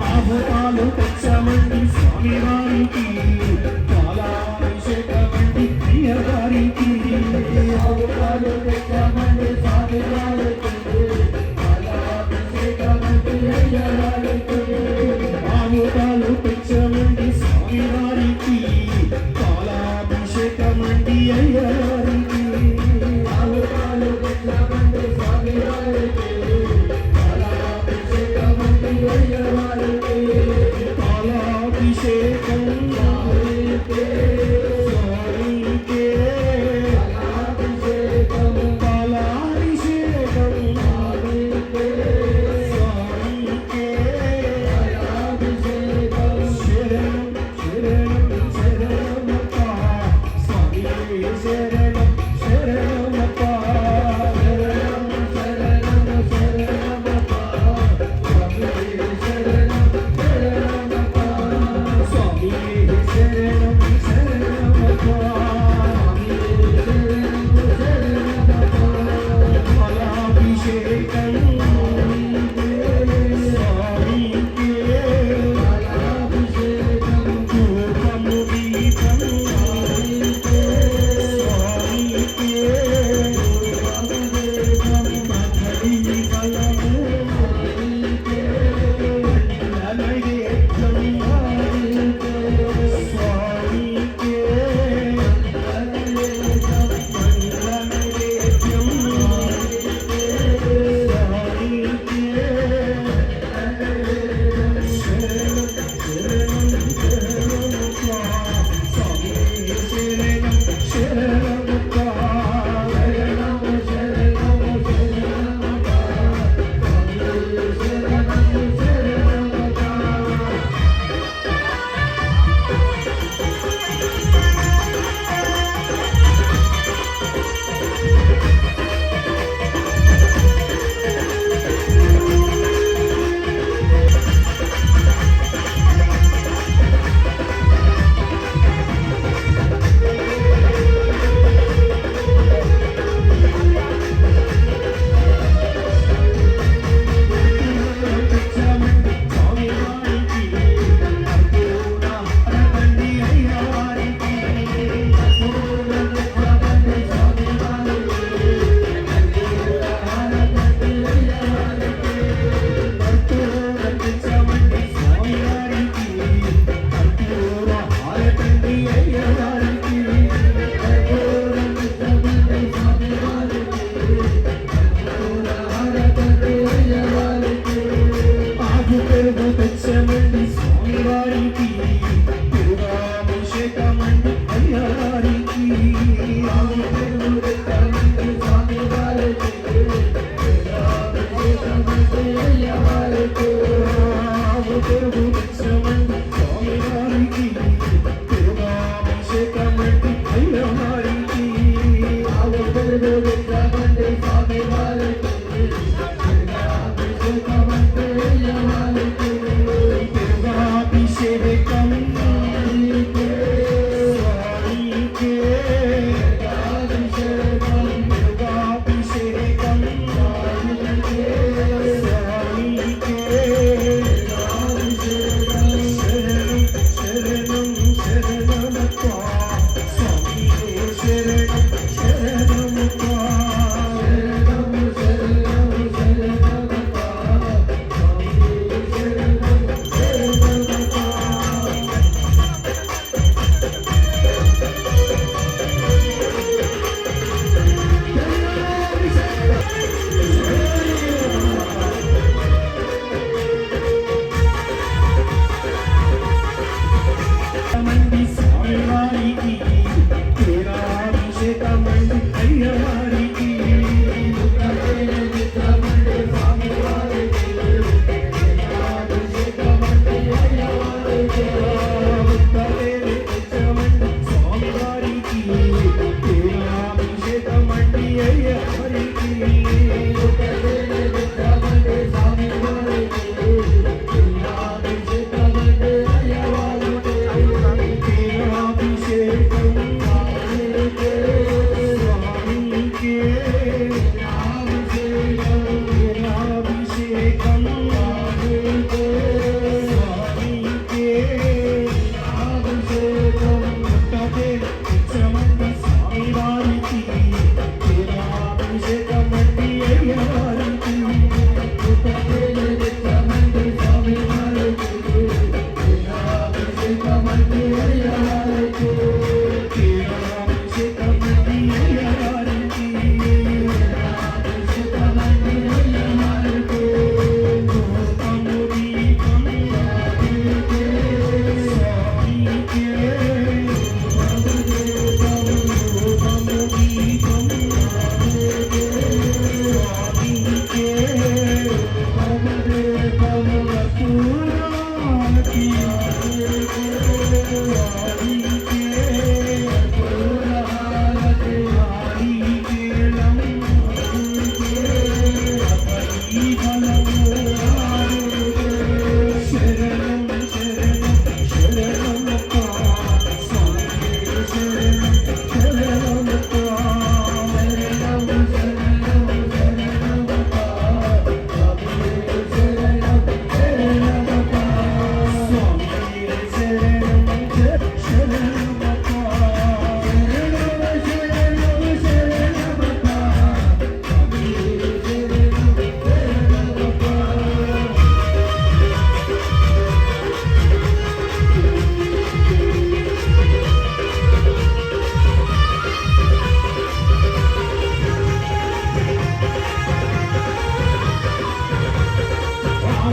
ఆహుతాలు తెచ్చమండి స్వామి వారికి పాలాభిషేకమండి ప్రియ గారికి ఆహుతాలు తెచ్చమండి స్వామి వారికి పాలాభిషేకమండి ప్రియ గారికి ఆహుతాలు తెచ్చమండి స్వామి వారికి పాలాభిషేకమండి అయ్య గారికి ఆహుతాలు తెచ్చమండి స్వామి వారికి పాలాభిషేకం స్వామికే స్వామికే పాలాభిషేకం పాలాభిషేకం స్వామికే స్వామికే పాలాభిషేకం శరణం శరణం శరణమప్ప స్వామియే శరణం శరణమప్ప శరణం శరణం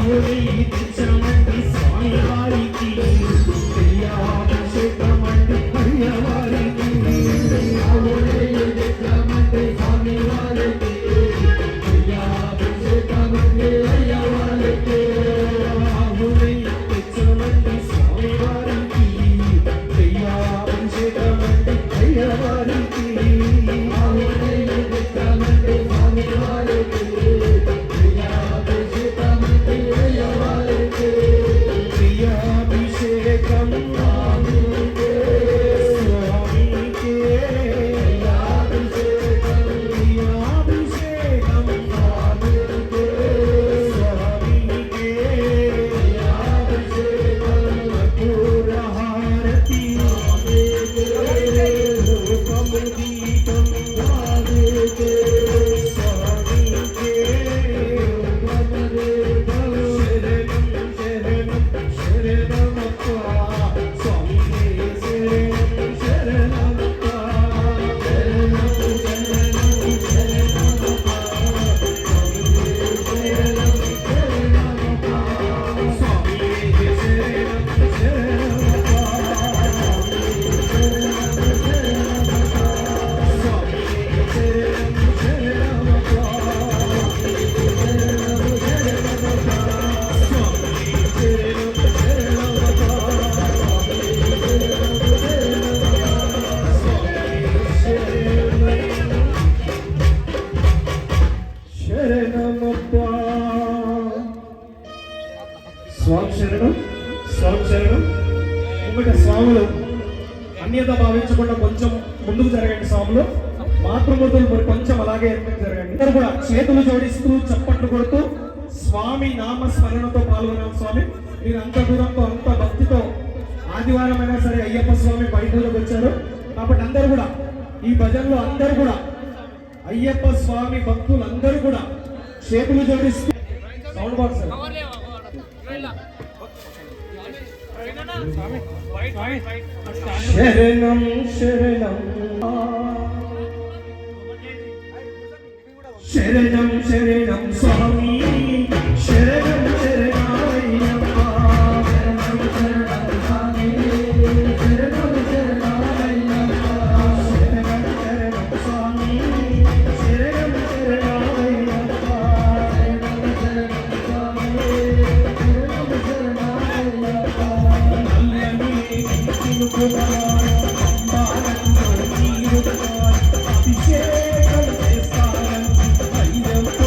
ఆవుని తెచ్చమండి స్వామి వారికి అభిషేకమండి అయ్యవారికి ఆవుని తెచ్చమండి స్వామి వారికి అభిషేకమండి అయ్యవారికి ఆవుని తెచ్చమండి స్వామి వారికి అభిషేకమండి అయ్యవారికి ఆవుని తెచ్చమండి స్వామి వారికి ప్రియాభిషేకం స్వామికే ప్రియాభిషేకం స్వామికే పూరహారతి రూపము దీపం స్వామికే స్వామి శరణం స్వామి శరణం. ఒకటి స్వాములు అన్యత భావించకుండా కొంచెం ముందుకు జరగండి. స్వాములు మాతృమూర్తులు మరి కొంచెం అలాగే జరగండి. అందరూ కూడా చేతులు జోడిస్తూ చప్పట్లు కొడుతూ స్వామి నామ స్మరణతో పాల్గొనాలి. స్వామి మీరు అంత దూరంతో అంత భక్తితో ఆదివారం అయినా సరే అయ్యప్ప స్వామి బయటలోకి వచ్చారు కాబట్టి అందరూ కూడా ఈ భజనలో అందరూ కూడా అయ్యప్ప స్వామి భక్తులు అందరూ కూడా చేతులు జోడిస్తూ సౌండ్ బాక్స్ శరణం శరణం శరణం శరణం స్వామి శరణం శరణాయ్యప్ప శరణం శరణం స్వామి శరణం శరణాయ్యప్ప శరణం శరణం స్వామి శరణం శరణాయ్యప్ప శరణం శరణం స్వామి శరణం శరణాయ్యప్ప నల్లని అభిషేకం చేస్తాను అయ్యప్ప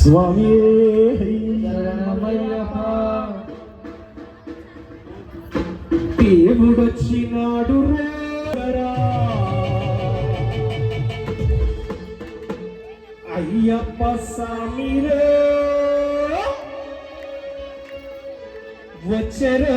స్వామి దేవుడొచ్చినాడు రా అయ్యప్ప స్వామి వచ్చరా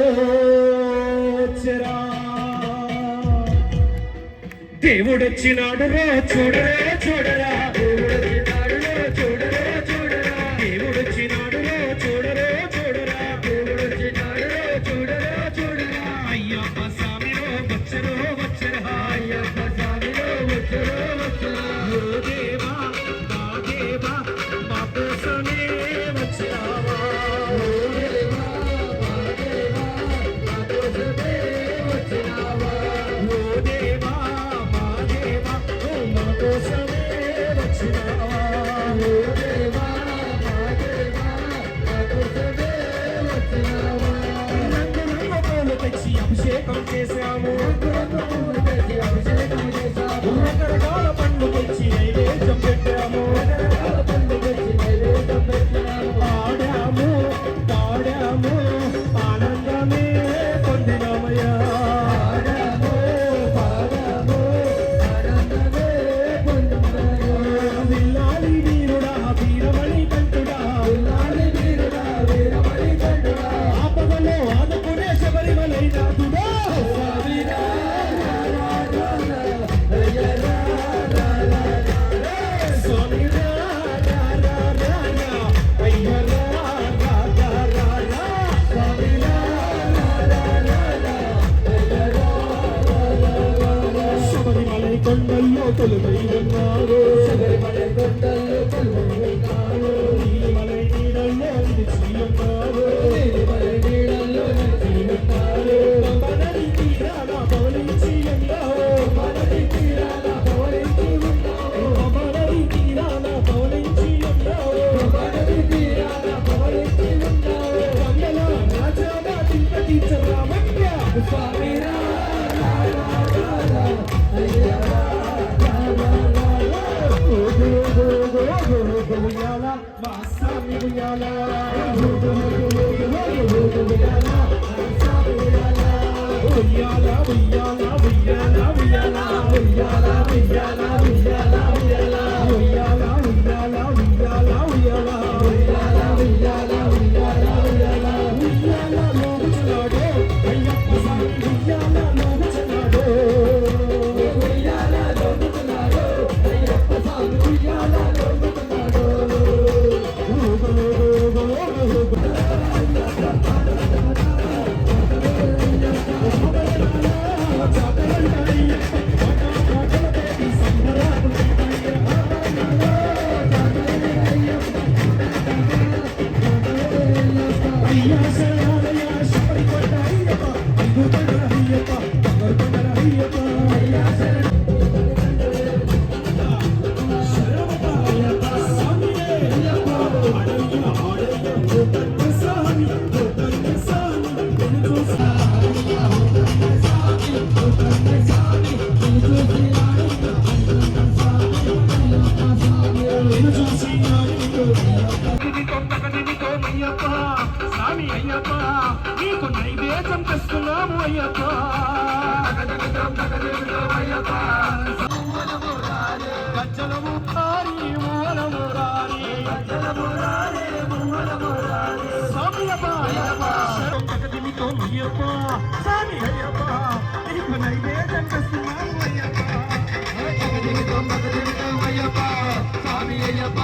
దేవుడొచ్చినాడు రా చూడరా చూడరా దేవుడొచ్చినాడు రా చూడరా చూడరా దేవుడొచ్చినాడు రా చూడరా చూడరా దేవుడొచ్చినాడు రా చూడరా చూడరా అయ్యప్ప స్వామిలో వచ్చరో వచ్చరా అయ్యప్ప స్వామిలో వచ్చరో వచ్చరా ఓ దేవా మా దేవా మా కోసమే వచ్చావా ఓ దేవా మా దేవా మా కోసమే వచ్చావా ఓ దేవా మా దేవా మా కోసమే వచ్చావా ఓ దేవా మా దేవా మా కోసమే వచ్చావా రంగురంగు పూలు తెచ్చి అభిషేకం చేశాము రకరకాల పండ్లు తెచ్చి నైవేద్యం పెట్టాము ఆడాము పాడాము ఆనందమే పొందినామయ్యా ఆడాము పాడాము ఆనందమే పొందినామయ్యా విల్లాలి వీరుడా వీరమణి కంటుడా విల్లాలి వీరుడా వీరమణి కంటుడా ఆపదలో ఆదుకునే శబరిమలై నాథుడా శబరిమలై కొండల్లో కొలువై ఉన్నారు శబరిమలై కొండల్లో కొలువై ఉన్నారు నీలిమలై నీడల్లో నిలిచి ఉన్నారు నీలిమలై నీడల్లో నిలిచి ఉన్నారు నది తీరాన పవలించి ఉన్నారు నది తీరాన పవలించి ఉన్నారు నది తీరాన పవలించి ఉన్నారు నది తీరాన పవలించి ఉన్నారు వందల రాజాగా తింపటి చరామయ్య స్వామి రా ఉయ్యాలా మా స్వామి ఉయ్యాలా ఉయ్యాలా ఉయ్యాలా ఉయ్యాలా ఉయ్యాలా ఉయ్యాలా ఉయ్యాలా ఉయ్యాలా ఉయ్యాలా ఉయ్యాలా ఉయ్యాలా ఉయ్యాలా ఉయ్యాలా ఉయ్యాలా ఉయ్యాలా ఉయ్యాలా ఉయ్యాలా ఉయ్యాలా లోగుచున్నాడు అయ్యప్ప స్వామి ఉయ్యాలా లోగుచున్నాడు ఉయ్యాలా లోగుచున్నాడు అయ్యప్ప స్వామి ఉయ్యాలా లోగుచున్నాడు స్వామి అయ్యప్ప నీకు నైవేద్యం తెస్తున్నాము అయ్యప్ప గజ్జలము రారి మూలము రారి స్వామి అయ్యప్ప నీకు అయ్యప్ప స్వామి అయ్యప్ప నీకు నైవేద్యం తెస్తున్నాము అయ్యప్ప అయ్యప్ప స్వామి అయ్యప్ప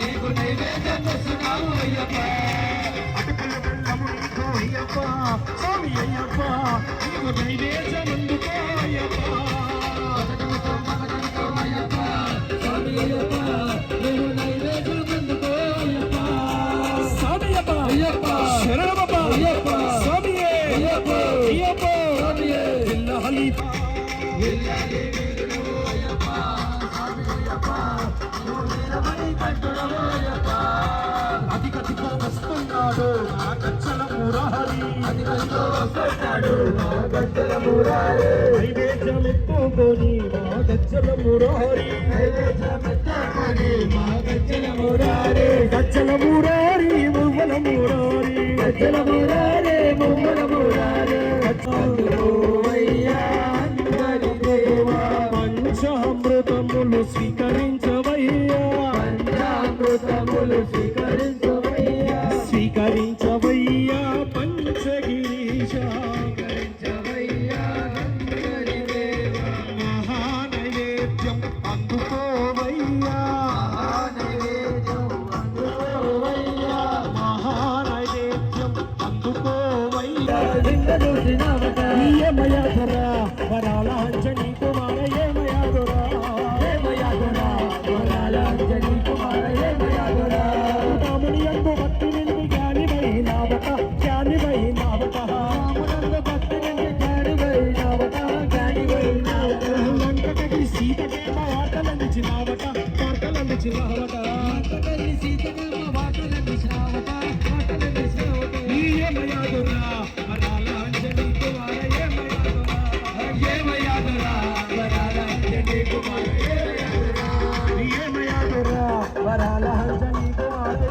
నీకు నైవేద్యం తెస్తున్నాము అయ్యప్ప అయ్యప్ప స్వామి అయ్యప్ప నీకు నైవేద్యం అందుకో అయ్యప్ప స్వామి అయ్యప్ప నీకు నైవేద్యం అందుకో అయ్యప్ప స్వామి అయ్యప్ప శరణమప్ప అయ్యప్ప స్వామి అయ్యప్ప అయ్యప్ప స్వామి ఇల్లాలి ఇల్లాలి వీరుడు అయ్యప్ప స్వామి అయ్యప్ప నీవు వీరమణి కంటుడవు అయ్యప్ప అధికతికో వస్తున్నాడు నా గజ్జల మురారి అధికతికో వస్తున్నాడు నా గజ్జల మురారి నైవేద్యం ఎత్తుకొని మా గజ్జల మురారి నైవేద్యం ఎత్తుకొని గజ్జల మురారి మువ్వల మురారి గజ్జల మురారి మువ్వల మురారి పంచామృతములు స్వీకరించవయ్యా పంచామృతములు స్వీకరించవయ్యా స్వీకరించవయ్యా పంచగిరీశ మహానైవేద్యం అందుకోవయ్యా మహానైవేద్యం అందుకోవయ్యా ఏమయాధరా వరాల అంజనీ కుమార ఏమయాధరా ఏమయాధరా వరాల అంజనీ కుమార ఏమయాధరా రాముని యందు భక్తి నిండి జ్ఞానివై నావక జ్ఞానివై నావక రామునందు భక్తి నిండి జ్ఞానివై నావక జ్ఞానివై నావక లంకకి సీతకేమ వార్తలందించినావట వార్తలందించినావట లంకకి సీతకేమ వార్తలందించినావట వార్తలందించినావట ఏమయాధరా వరాల అంజనీ కుమార ఏమయాధరా వరాల అంజనీ కుమార ఏమయాధరా వరాల అంజనీ కుమార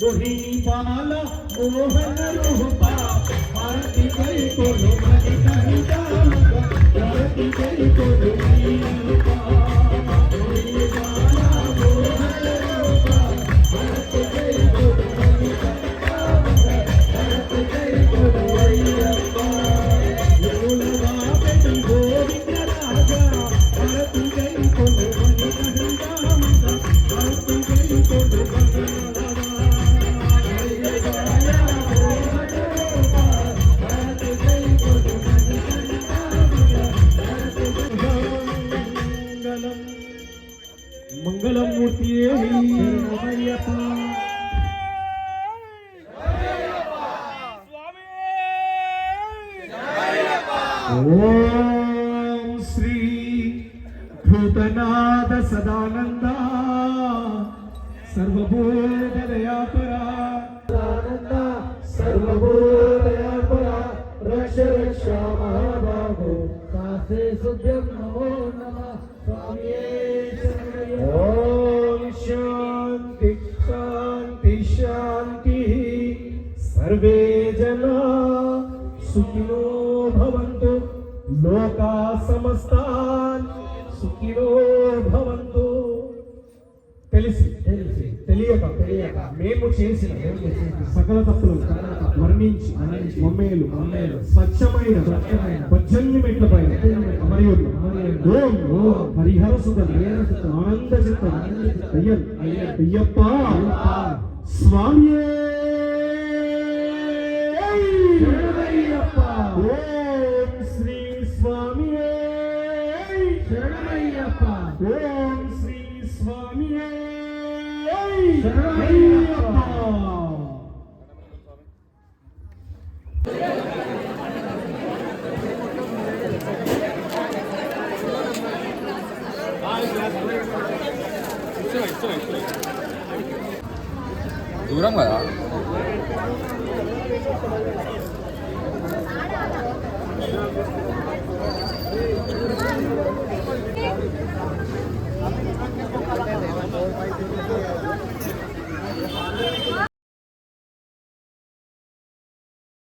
मोहिनी बाला मोहन रूपा भारती गई को मणि कहता भारती गई को मणि रूपा मोहिनी बाला मोहन रूपा भारती गई को मणि कहता भारती गई को मणि रूपा योलवा बेटी गोविंद राजा भारती गई को मणि कहता भारती गई को मणि मंगलमूर्ति ओम श्री भूतनाथ सदानंद सर्वभूतदयापरा सर्वभूतदयापरा रक्ष रक्षा महाभागो कासे सुभ्यं नमो नमः स्वामिये ओम शांति शांति शांति सर्वे जना सुखिनो भवन्तु लोका समस्तान् सुखिनो भवन्तु తెలియక మేము చేసిన సకల తప్పులు వర్ణించి మమ్మేలు స్వచ్ఛమైన పద్దెనిమిట్లపై మరియు హరిహర సుత ఆనంద చిత్త అయ్యప్ప స్వామి ఓం శ్రీ స్వామి శరణమయ్యప్ప ఓం శ్రీ స్వామి దూరం కదా